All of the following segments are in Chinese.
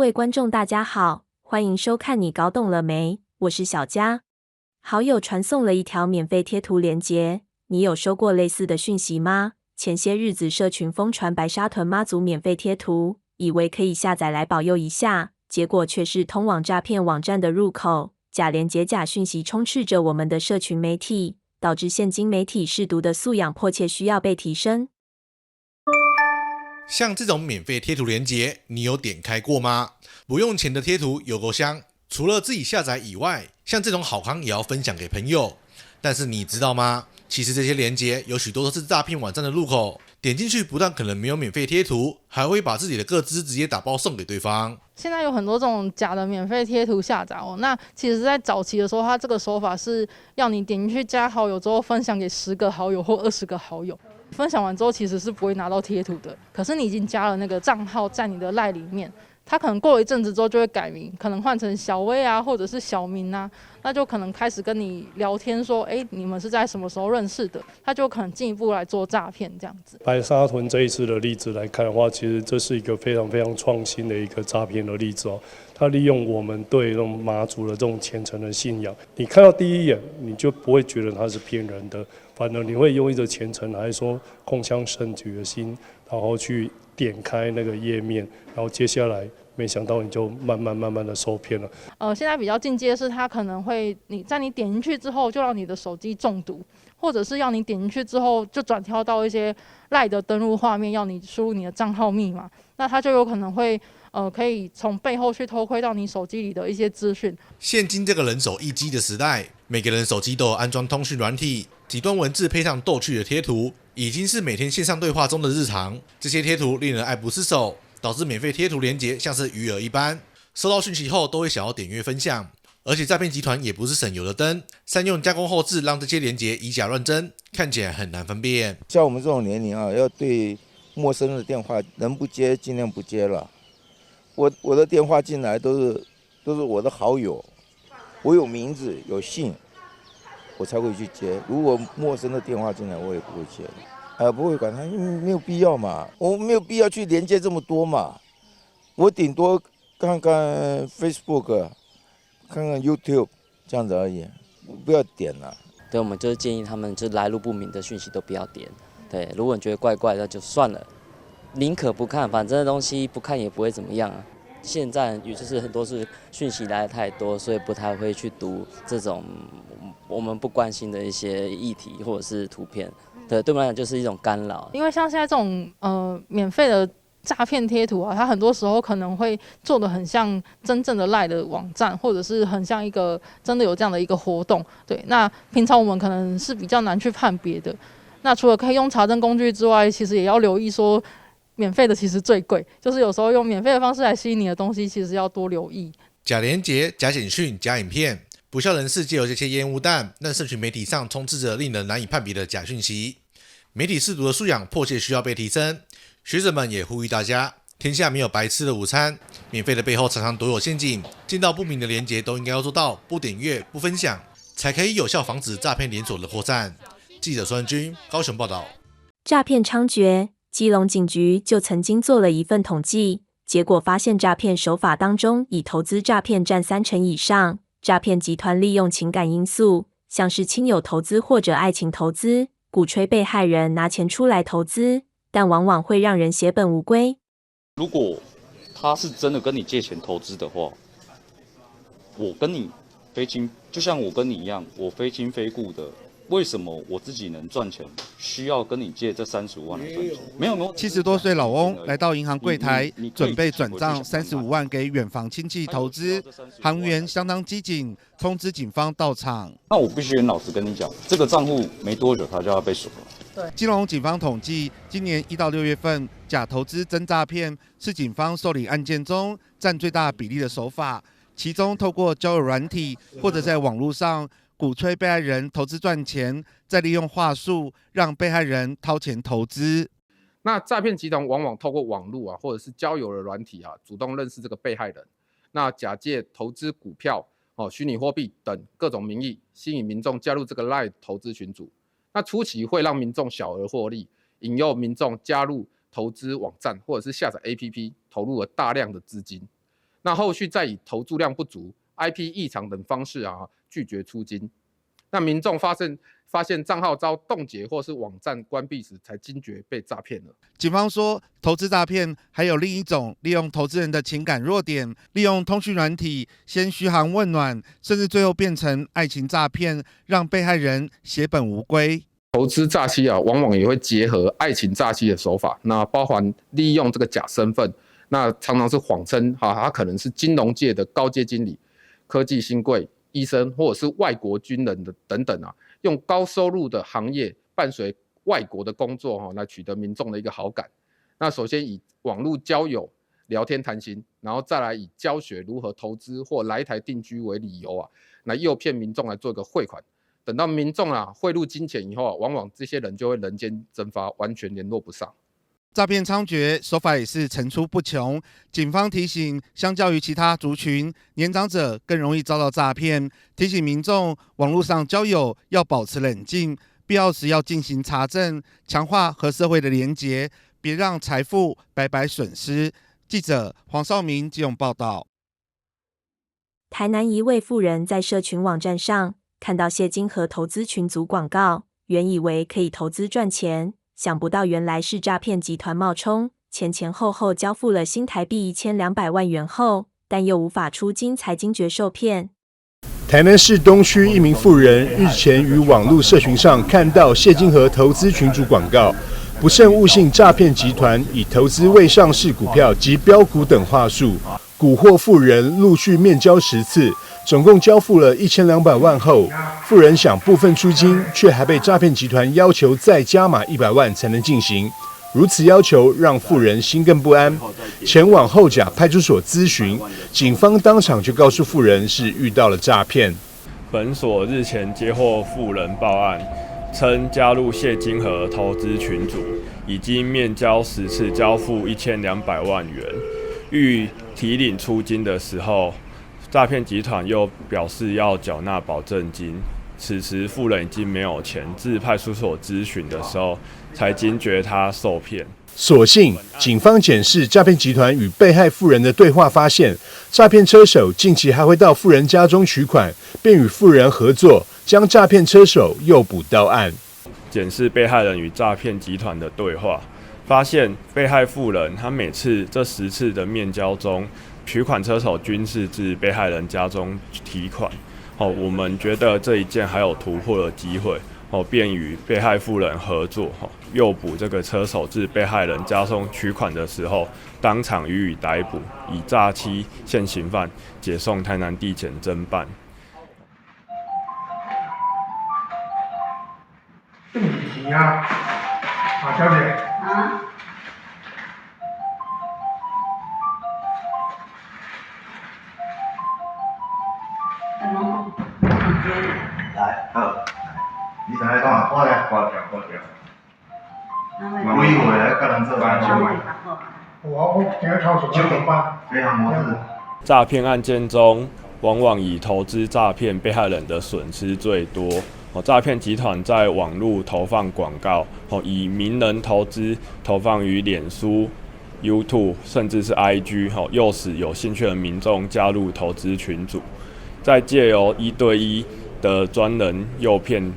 位观众大家好，欢迎收看你搞懂了没？我是小佳。好友传送了一条免费贴图连结，你有收过类似的讯息吗？前些日子社群疯传白沙屯妈祖免费贴图，以为可以下载来保佑一下，结果却是通往诈骗网站的入口。假连结、假讯息充斥着我们的社群媒体，导致现今媒体识读的素养迫切需要被提升。像这种免费贴图连结，你有点开过吗？不用钱的贴图有够香，除了自己下载以外，像这种好康也要分享给朋友。但是你知道吗？其实这些连结有许多都是诈骗网站的入口，点进去不但可能没有免费贴图，还会把自己的个资直接打包送给对方。现在有很多这种假的免费贴图下载哦。那其实在早期的时候，它这个手法是要你点进去加好友之后，分享给10个好友或20个好友。分享完之后其实是不会拿到贴图的，可是你已经加了那个账号在你的赖里面，他可能过了一阵子之后就会改名，可能换成小薇啊，或者是小明啊，那就可能开始跟你聊天说，你们是在什么时候认识的？他就可能进一步来做诈骗这样子。白沙屯这一次的例子来看的话，其实这是一个非常非常创新的一个诈骗的例子哦。他利用我们对这种妈祖的这种虔诚的信仰，你看到第一眼你就不会觉得他是骗人的，反而你会用一个虔诚还是说共襄盛举的心，然后去点开那个页面，然后接下来没想到你就慢慢的受骗了。现在比较进阶的是，它可能会你点进去之后，就让你的手机中毒，或者是要你点进去之后就转跳到一些赖的登录画面，要你输入你的账号密码，那它就有可能会可以从背后去偷窥到你手机里的一些资讯。现今这个人手一机的时代，每个人手机都有安装通讯软体，几段文字配上逗趣的贴图，已经是每天线上对话中的日常。这些贴图令人爱不释手，导致免费贴图连结像是鱼饵一般，收到讯息后都会想要点阅分享。而且诈骗集团也不是省油的灯，善用加工后置，让这些连结以假乱真，看起来很难分辨。像我们这种年龄啊，要对陌生的电话能不接尽量不接了。我的电话进来都是我的好友，我有名字有姓，我才会去接。如果陌生的电话进来，我也不会接。不会管他，因为没有必要嘛，我没有必要去连接这么多嘛。我顶多看看 Facebook， 看看 YouTube 这样子而已，不要点了。对，我们就是建议他们，就来路不明的讯息都不要点。对，如果你觉得怪怪的，就算了。宁可不看，反正东西不看也不会怎么样啊。现在也就是很多是讯息来的太多，所以不太会去读这种我们不关心的一些议题或者是图片。对我们来讲就是一种干扰。因为像现在这种免费的诈骗贴图啊，它很多时候可能会做得很像真正的赖的网站，或者是很像一个真的有这样的一个活动。对，那平常我们可能是比较难去判别的。那除了可以用查证工具之外，其实也要留意说，免费的其实最贵，就是有时候用免费的方式来吸引你的东西，其实要多留意。假连结、假简讯、假影片，不肖人士借由这些烟雾弹，让社群媒体上充斥着令人难以判别的假讯息。媒体识读的素养迫切需要被提升。学者们也呼吁大家，天下没有白吃的午餐，免费的背后常常躲有陷阱，见到不明的连结都应该要做到不点阅、不分享，才可以有效防止诈骗连锁的扩散。记者孙军高雄报道。诈骗猖獗，基隆警局就曾经做了一份统计，结果发现诈骗手法当中，以投资诈骗占30%以上。诈骗集团利用情感因素，像是亲友投资或者爱情投资，鼓吹被害人拿钱出来投资，但往往会让人血本无归。如果他是真的跟你借钱投资的话，我跟你就像我跟你一样，我非亲非故的。为什么我自己能赚钱，需要跟你借这35万来赚钱？没有。70多岁老翁来到银行柜台，准备转账35万给远房亲戚投资，行员相当机警，通知警方到场。那我必须很老实跟你讲，这个账户没多久他就要被锁了。对，基隆警方统计，今年1到6月份，假投资真诈骗是警方受理案件中占最大比例的手法。其中，透过交友软体或者在网络上鼓吹被害人投资赚钱，再利用话术让被害人掏钱投资。那诈骗集团往往透过网络或者是交友的软体主动认识这个被害人，那假借投资股票、虚拟货币等各种名义，吸引民众加入这个 LINE 投资群组。那初期会让民众小额获利，引诱民众加入投资网站或者是下载 APP， 投入了大量的资金。那后续再以投注量不足、IP 异常等方式拒绝出金。那民众发现账号遭冻结或是网站关闭时，才惊觉被诈骗了。警方说，投资诈骗还有另一种利用投资人的情感弱点，利用通讯软体先嘘寒问暖，甚至最后变成爱情诈骗，让被害人血本无归。投资诈欺往往也会结合爱情诈欺的手法，那包含利用这个假身份，那常常是谎称他可能是金融界的高阶经理、科技新贵、医生或者是外国军人的等等用高收入的行业伴随外国的工作来取得民众的一个好感。那首先以网络交友、聊天谈心，然后再来以教学如何投资或来台定居为理由来诱骗民众来做一个汇款。等到民众汇入金钱以后往往这些人就会人间蒸发，完全联络不上。诈骗猖獗，手法也是层出不穷。警方提醒，相较于其他族群，年长者更容易遭到诈骗，提醒民众网络上交友要保持冷静，必要时要进行查证，强化和社会的连结，别让财富白白损失。记者黄少明基隆报道。台南一位妇人在社群网站上看到谢金河投资群组广告，原以为可以投资赚钱，想不到原来是诈骗集团冒充，前后交付了新台币1200万元后，但又无法出金，才惊觉受骗。台南市东区一名妇人日前于网络社群上看到谢金河投资群组广告，不慎误信诈骗集团以投资未上市股票及标股等话术，蛊惑妇人陆续面交10次，总共交付了1200万后，妇人想部分出金，却还被诈骗集团要求再加码100万才能进行。如此要求让妇人心更不安，前往后甲派出所咨询，警方当场就告诉妇人是遇到了诈骗。本所日前接获妇人报案，称加入谢金河投资群组，已经面交10次，交付1200万元。欲提领出金的时候，诈骗集团又表示要缴纳保证金。此时妇人已经没有钱，至派出所咨询的时候，才惊觉他受骗。所幸警方检视诈骗集团与被害妇人的对话，发现诈骗车手近期还会到妇人家中取款，便与妇人合作，将诈骗车手诱捕到案。检视被害人与诈骗集团的对话，发现被害妇人她每次这10次的面交中，取款车手均是至被害人家中提款。我们觉得这一件还有突破的机会，便与被害妇人合作，诱捕这个车手至被害人家中取款的时候，当场予以逮捕，以诈欺现行犯解送台南地检侦办。这么急啊，小姐。啊。来，好，你上来讲，我来挂掉。规划来甲人做班酒。我今日超速9.8，非常模式。诈骗案件中，往往以投资诈骗被害人的损失最多。诈骗集团在网络投放广告，以名人投资投放于脸书、YouTube 甚至是 IG， 诱使有兴趣的民众加入投资群组，再借由1对1的专人诱骗，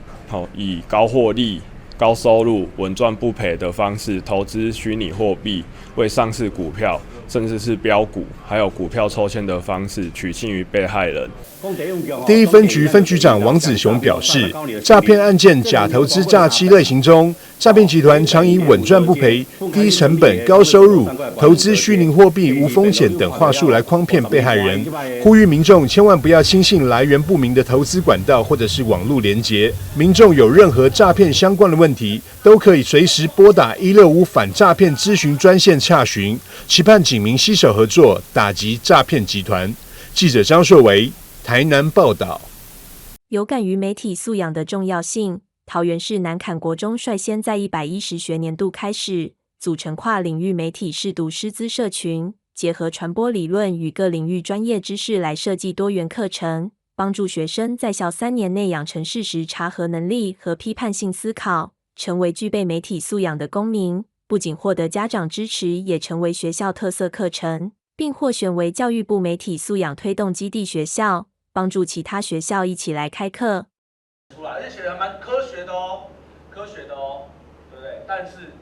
以高获利、高收入、稳赚不赔的方式投资虚拟货币、未上市股票，甚至是标股，还有股票抽签的方式取信于被害人。第一分局分局长王子雄表示，诈骗案件假投资诈欺类型中，诈骗集团常以稳赚不赔、低成本、高收入、投资虚拟货币无风险等话术来诓骗被害人，呼吁民众千万不要轻信来源不明的投资管道或者是网络连结。民众有任何诈骗相关的问题，都可以随时拨打165反诈骗咨询专线洽询，期盼警民携手合作，打击诈骗集团。记者张硕维台南报道。有感于媒体素养的重要性，桃园市南崁国中率先在110学年度开始组成跨领域媒体识读师资社群，结合传播理论与各领域专业知识来设计多元课程，帮助学生在校3年内养成事实查核能力和批判性思考，成为具备媒体素养的公民。不仅获得家长支持，也成为学校特色课程。并获选为教育部媒体素养推动基地学校，帮助其他学校一起来开课。而且写得蛮科学的哦，对不对？但是。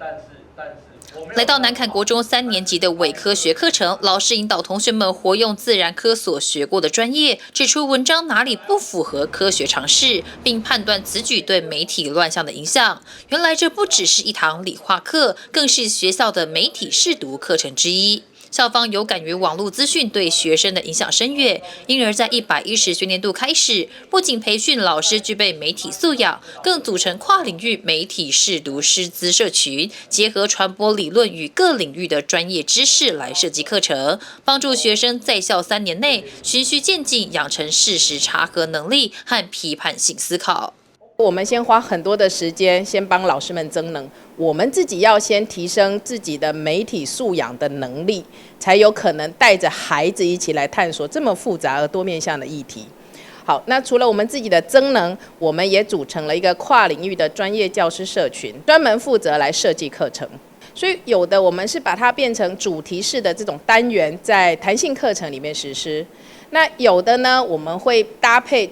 来到南崁国中3年级的伪科学课程，老师引导同学们活用自然科所学过的专业，指出文章哪里不符合科学常识，并判断此举对媒体乱象的影响。原来这不只是一堂理化课，更是学校的媒体识读课程之一。校方有感于网络资讯对学生的影响深远，因而在110学年度开始，不仅培训老师具备媒体素养，更组成跨领域媒体识读师资社群，结合传播理论与各领域的专业知识来设计课程，帮助学生在校3年内循序渐进，养成事实查核能力和批判性思考。我们先花很多的时间，先帮老师们增能。我们自己要先提升自己的媒体素养的能力，才有可能带着孩子一起来探索这么复杂而多面向的议题。好，那除了我们自己的增能，我们也组成了一个跨领域的专业教师社群，专门负责来设计课程。所以有的我们是把它变成主题式的这种单元，在弹性课程里面实施。那有的呢，我们会搭配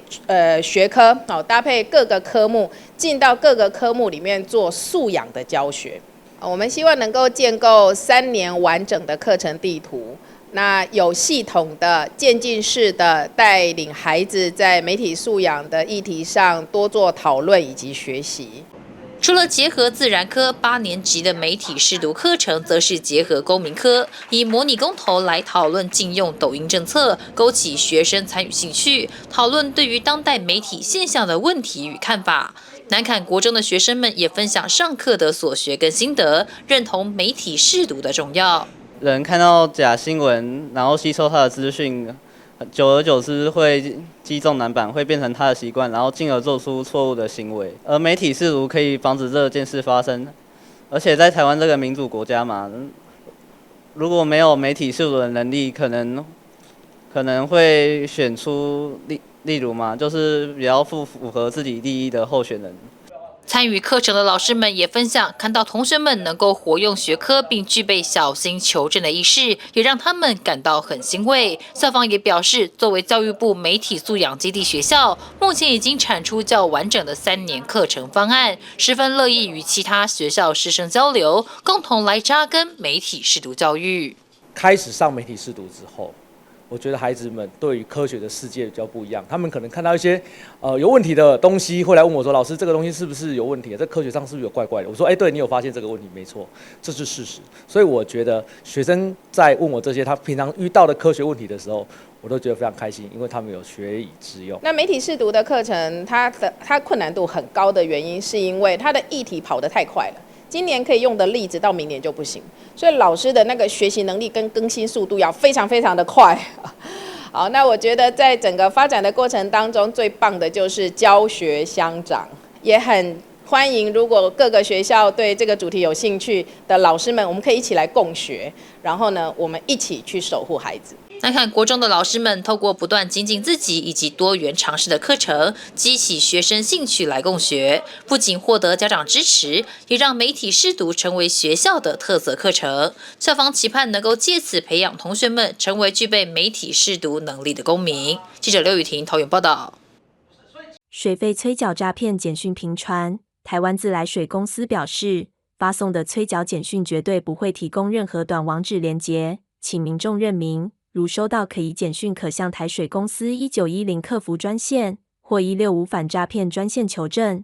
学科，搭配各个科目，进到各个科目里面做素养的教学。我们希望能够建构3年完整的课程地图，那有系统的、渐进式的带领孩子在媒体素养的议题上多做讨论以及学习。除了结合自然科，8年级的媒体识读课程则是结合公民科，以模拟公投来讨论禁用抖音政策，勾起学生参与兴趣，讨论对于当代媒体现象的问题与看法。南崁国中的学生们也分享上课的所学跟心得，认同媒体识读的重要。人看到假新闻，然后吸收他的资讯，久而久之会积重难返，会变成他的习惯，然后进而做出错误的行为。而媒体识读可以防止这件事发生，而且在台湾这个民主国家嘛，如果没有媒体识读的能力，可能会选出例如嘛，就是比较不符合自己利益的候选人。参与课程的老师们也分享，看到同学们能够活用学科并具备小心求证的意识，也让他们感到很欣慰。校方也表示，作为教育部媒体素养基地学校，目前已经产出较完整的3年课程方案，十分乐意与其他学校师生交流，共同来扎根媒体识读教育。开始上媒体识读之后，我觉得孩子们对于科学的世界比较不一样，他们可能看到一些有问题的东西，会来问我说：“老师，这个东西是不是有问题？这科学上是不是有怪怪的？”我说：“对，你有发现这个问题，没错，这是事实。”所以我觉得学生在问我这些他平常遇到的科学问题的时候，我都觉得非常开心，因为他们有学以致用。那媒体识读的课程，它困难度很高的原因，是因为它的议题跑得太快了。今年可以用的例子到明年就不行，所以老师的那个学习能力跟更新速度要非常非常的快。好，那我觉得在整个发展的过程当中，最棒的就是教学相长，也很欢迎如果各个学校对这个主题有兴趣的老师们，我们可以一起来共学，然后呢，我们一起去守护孩子。南崁国中的老师们透过不断精进自己以及多元尝试的课程，激起学生兴趣来共学，不仅获得家长支持，也让媒体识读成为学校的特色课程。校方期盼能够借此培养同学们成为具备媒体识读能力的公民。记者刘雨婷桃园报道。水费催缴诈骗简讯频传，台湾自来水公司表示，发送的催缴简讯绝对不会提供任何短网址连结，请民众认明。如收到可疑简讯，可向台水公司1910客服专线或165反诈骗专线求证。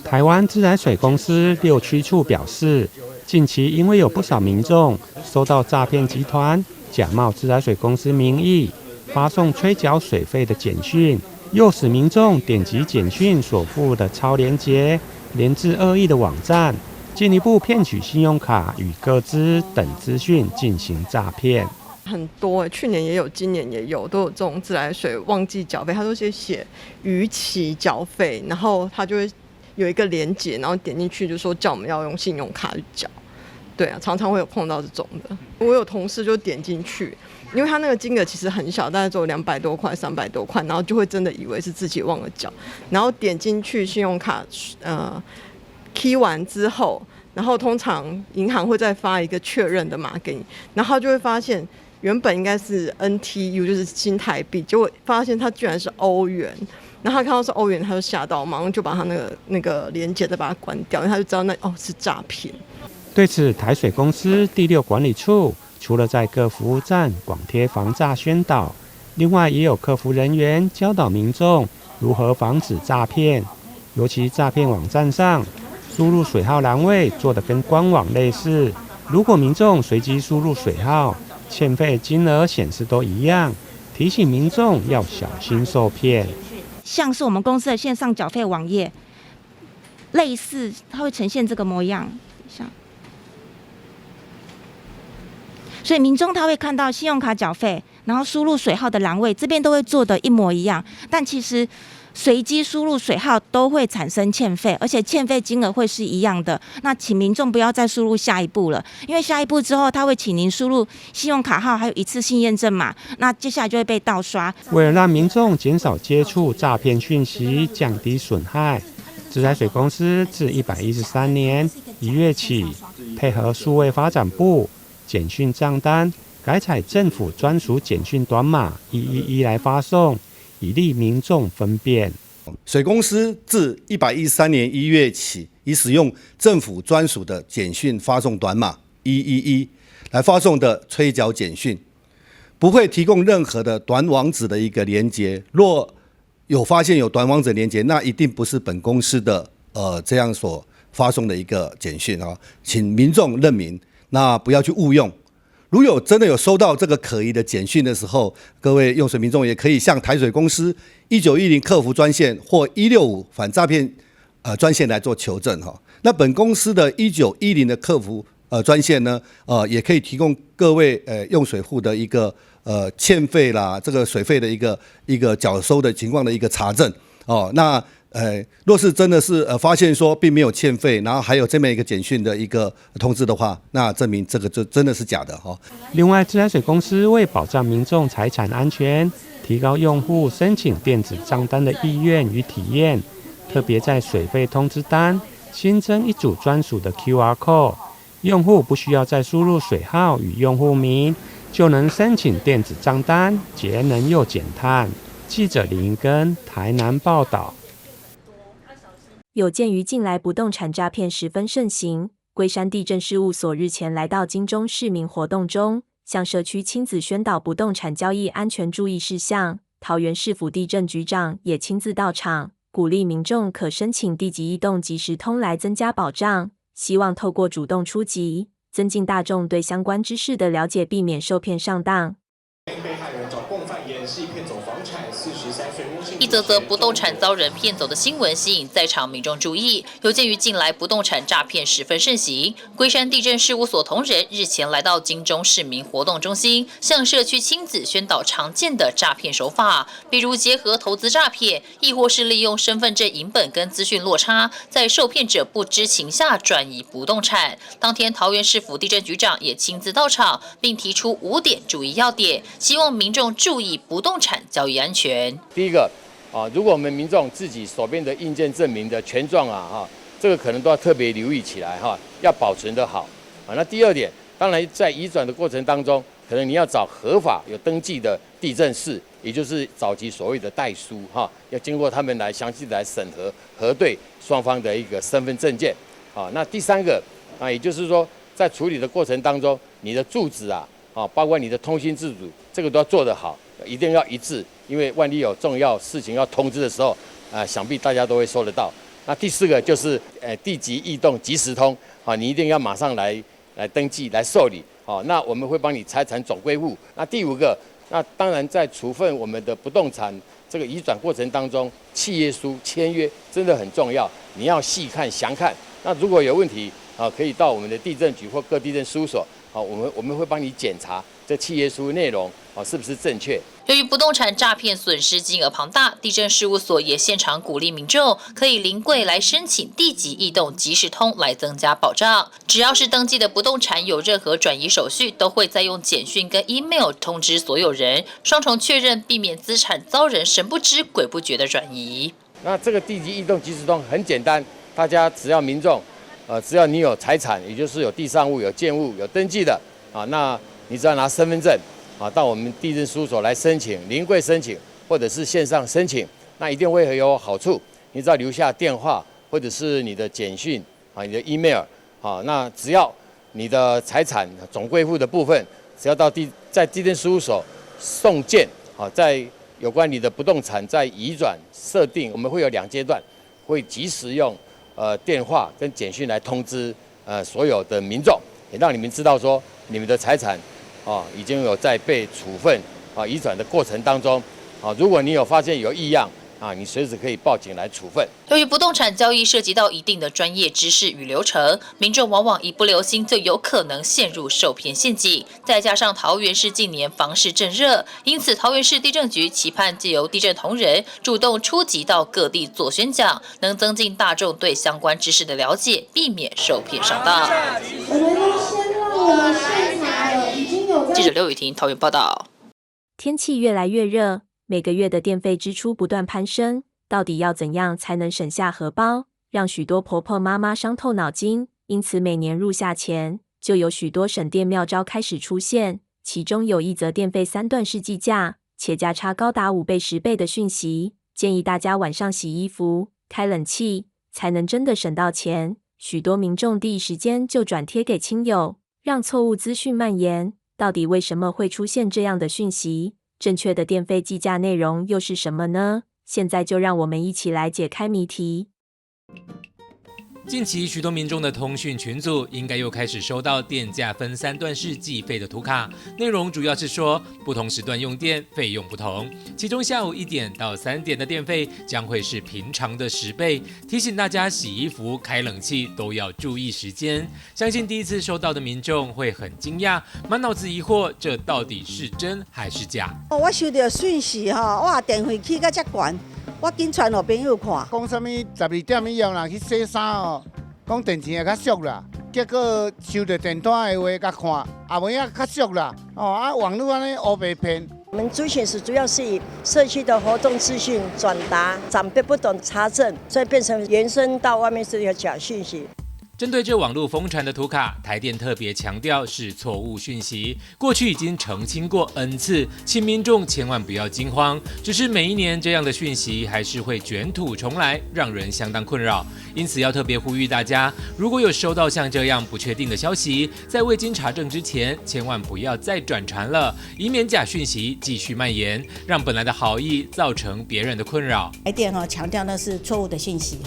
台湾自来水公司6区处表示，近期因为有不少民众收到诈骗集团假冒自来水公司名义发送催缴水费的简讯，诱使民众点击简讯所附的超连结，连至恶意的网站，进一步骗取信用卡与个资等资讯进行诈骗。很多，去年也有，今年也有，都有这种自来水忘记缴费，他都是写逾期缴费，然后他就会有一个连结，然后点进去就说叫我们要用信用卡去缴。对啊，常常会有碰到这种的。我有同事就点进去，因为他那个金额其实很小，大概只有200多块、300多块，然后就会真的以为是自己忘了缴，然后点进去信用卡key 完之后，然后通常银行会再发一个确认的码给你，然后就会发现原本应该是 NTU 就是新台币，结果发现它居然是欧元。然后他看到是欧元，他就吓到，马上就把他那个连结再把它关掉，因为他就知道是诈骗。对此，台水公司第6管理处除了在各服务站广贴防诈宣导，另外也有客服人员教导民众如何防止诈骗。尤其诈骗网站上输入水号栏位做得跟官网类似，如果民众随机输入水号，欠费金额显示都一样，提醒民众要小心受骗。像是我们公司的线上缴费网页，类似它会呈现这个模样，所以民众他会看到信用卡缴费，然后输入水号的栏位，这边都会做的一模一样，但其实随机输入水号都会产生欠费，而且欠费金额会是一样的。那请民众不要再输入下一步了，因为下一步之后他会请您输入信用卡号还有一次性验证码，那接下来就会被盗刷。为了让民众减少接触诈骗讯息，降低损害，自来水公司自113年1月起，配合数位发展部简讯账单，改采政府专属简讯短码111来发送，以利民众分辨。水公司自113年1月起，已使用政府专属的简讯发送短码111来发送的催缴简讯，不会提供任何的短网址的一个连结。若有发现有短网址连结，那一定不是本公司的这样所发送的一个简讯啊，请民众认明，那不要去误用。如有真的有收到这个可疑的简讯的时候，各位用水民众也可以向台水公司1910客服专线或165反诈骗专线来做求证哈。那本公司的1910的客服专线呢，也可以提供各位用水户的一个欠费啦，这个水费的一个缴收的情况的一个查证哦。那若是真的是发现说并没有欠费，然后还有这么一个简讯的一个通知的话，那证明这个就真的是假的哈。另外，自来水公司为保障民众财产安全，提高用户申请电子账单的意愿与体验，特别在水费通知单新增一组专属的 QR code， 用户不需要再输入水号与用户名，就能申请电子账单，节能又减碳。记者李英根台南报道。有鉴于近来不动产诈骗十分盛行，龟山地政事务所日前来到金钟市民活动中，向社区亲子宣导不动产交易安全注意事项。桃园市府地政局长也亲自到场，鼓励民众可申请地籍异动即时通来增加保障，希望透过主动出击，增进大众对相关知识的了解，避免受骗上当。被害人找共犯演戏骗走房产，43岁翁姓。一则则不动产遭人骗走的新闻吸引在场民众注意。有鉴于近来不动产诈骗十分盛行，龟山地政事务所同仁日前来到金钟市民活动中心，向社区亲子宣导常见的诈骗手法，比如结合投资诈骗，亦或是利用身份证影本跟资讯落差，在受骗者不知情下转移不动产。当天，桃园市府地政局长也亲自到场，并提出5点注意要点。希望民众注意不动产交易安全。第一个如果我们民众自己手边的印鉴证明的权状这个可能都要特别留意起来要保存得好那第二点，当然在移转的过程当中，可能你要找合法有登记的地政士，也就是早期所谓的代书要经过他们来详细的来审核核对双方的一个身份证件那第三个也就是说在处理的过程当中，你的住址包括你的通信自主，这个都要做得好，一定要一致，因为万一有重要事情要通知的时候，想必大家都会收得到。那第四个就是地籍异动即时通，你一定要马上来登记来受理，那我们会帮你财产总归户。那第五个，那当然在处分我们的不动产这个移转过程当中，契约书签约真的很重要，你要细看详看。那如果有问题可以到我们的地政局或各地政事务所。我们会帮你检查这契约书内容是不是正确。由于不动产诈骗损失金额庞大，地政事务所也现场鼓励民众可以临柜来申请地籍异动即时通来增加保障。只要是登记的不动产有任何转移手续，都会再用简讯跟 email 通知所有人，双重确认，避免资产遭人神不知鬼不觉的转移。那这个地籍异动即时通很简单，大家只要民众。只要你有财产，也就是有地上物、有建物、有登记的那你只要拿身份证到我们地震事务所来申请，临柜申请，或者是线上申请，那一定会有好处。你只要留下电话或者是你的简讯你的 email 那只要你的财产总归户的部分，只要在地震事务所送件在有关你的不动产在移转设定，我们会有2阶段，会及时用电话跟简讯来通知所有的民众，也让你们知道说你们的财产已经有在被处分移转的过程当中如果你有发现有异样你随时可以报警来处分。由于不动产交易涉及到一定的专业知识与流程，民众往往一不留心就有可能陷入受骗陷阱。再加上桃园市近年房市正热，因此桃园市地政局期盼借由地政同仁主动出击到各地做宣讲，能增进大众对相关知识的了解，避免受骗上当。记者刘雨婷桃园报道。天气越来越热，每个月的电费支出不断攀升，到底要怎样才能省下荷包，让许多婆婆妈妈伤透脑筋。因此每年入夏前，就有许多省电妙招开始出现，其中有一则电费3段式计价，且价差高达5倍10倍的讯息，建议大家晚上洗衣服、开冷气，才能真的省到钱。许多民众第一时间就转贴给亲友，让错误资讯蔓延。到底为什么会出现这样的讯息？正确的电费计价内容又是什么呢？现在就让我们一起来解开谜题。近期许多民众的通讯群组应该又开始收到电价分3段式计费的图卡，内容主要是说不同时段用电费用不同，其中下午1点到3点的电费将会是平常的10倍，提醒大家洗衣服、开冷气都要注意时间。相信第一次收到的民众会很惊讶，满脑子疑惑，这到底是真还是假？我收到讯息哇，电费起到这悬。我紧传互朋友看，讲什么12点以后去洗衫讲电钱会较俗啦，结果收到电单的话甲看，尾仔较俗啦，网络安尼黑白骗。我们追寻是主要是以社区的活动资讯转达，长辈不懂查证，所以变成延伸到外面是一个假讯息。针对这网络疯传的图卡，台电特别强调是错误讯息，过去已经澄清过 N 次，请民众千万不要惊慌。只是每一年这样的讯息还是会卷土重来，让人相当困扰。因此要特别呼吁大家，如果有收到像这样不确定的消息，在未经查证之前，千万不要再转传了，以免假讯息继续蔓延，让本来的好意造成别人的困扰。台电强调那是错误的讯息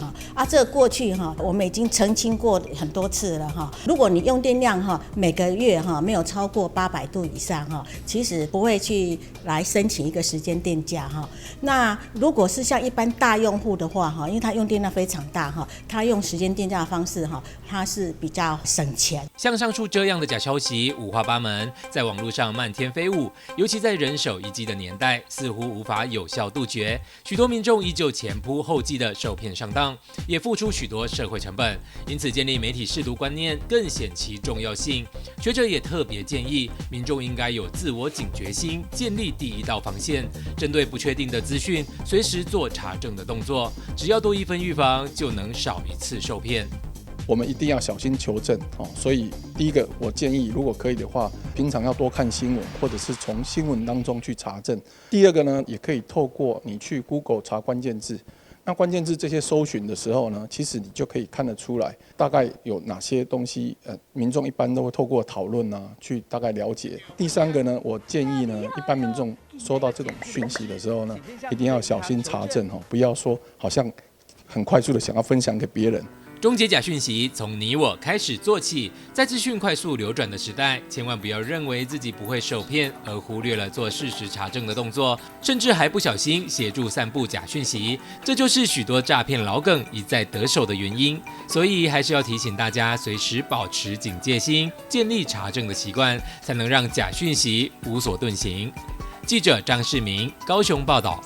这个过去我们已经澄清过很多次了如果你用电量每个月没有超过800度以上其实不会去来申请一个时间电价那如果是像一般大用户的话因为它用电量非常大它用时间电价的方式它是比较省钱。像上述这样的假消息五花八门，在网络上漫天飞舞，尤其在人手一机的年代，似乎无法有效杜绝。许多民众依旧前仆后继的受骗上当，也付出许多社会成本。因此，建立媒体识读观念更显其重要性。学者也特别建议，民众应该有自我警觉心，建立第一道防线，针对不确定的资讯，随时做查证的动作。只要多一分预防，就能少一次受骗。我们一定要小心求证所以第一个，我建议如果可以的话，平常要多看新闻，或者是从新闻当中去查证。第二个呢，也可以透过你去 Google 查关键字。那关键字这些搜寻的时候呢，其实你就可以看得出来，大概有哪些东西，民众一般都会透过讨论去大概了解。第三个呢，我建议呢，一般民众收到这种讯息的时候呢，一定要小心查证不要说好像很快速的想要分享给别人。终结假讯息，从你我开始做起。在资讯快速流转的时代，千万不要认为自己不会受骗，而忽略了做事实查证的动作，甚至还不小心协助散布假讯息。这就是许多诈骗老梗一再得手的原因。所以还是要提醒大家，随时保持警戒心，建立查证的习惯，才能让假讯息无所遁形。记者张世明，高雄报道。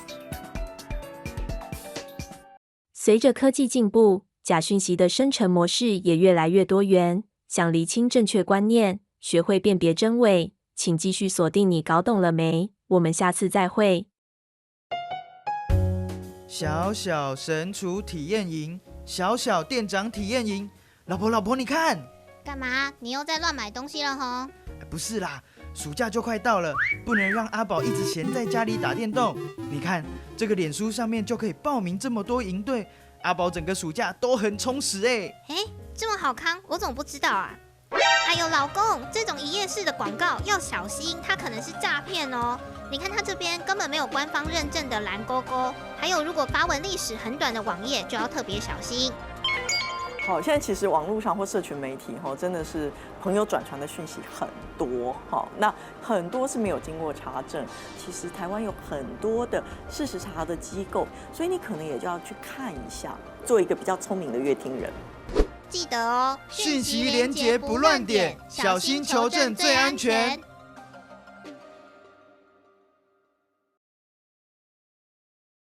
随着科技进步，假讯息的生成模式也越来越多元。想厘清正确观念，学会辨别真伪，请继续锁定你搞懂了没？我们下次再会。小小神厨体验营，小小店长体验营。老婆，你看。干嘛？你又在乱买东西了吼？不是啦，暑假就快到了，不能让阿宝一直闲在家里打电动。你看这个脸书上面就可以报名这么多营队，阿宝整个暑假都很充实哎。这么好康，我怎么不知道啊？哎呦，老公，这种一页式的广告要小心，它可能是诈骗哦。你看它这边根本没有官方认证的蓝勾勾，还有如果发文历史很短的网页，就要特别小心。好，现在其实网络上或社群媒体真的是朋友转传的讯息很多，那很多是没有经过查证。其实台湾有很多的事实查核的机构，所以你可能也就要去看一下，做一个比较聪明的乐听人。记得哦，讯息连结不乱点，小心求证最安全。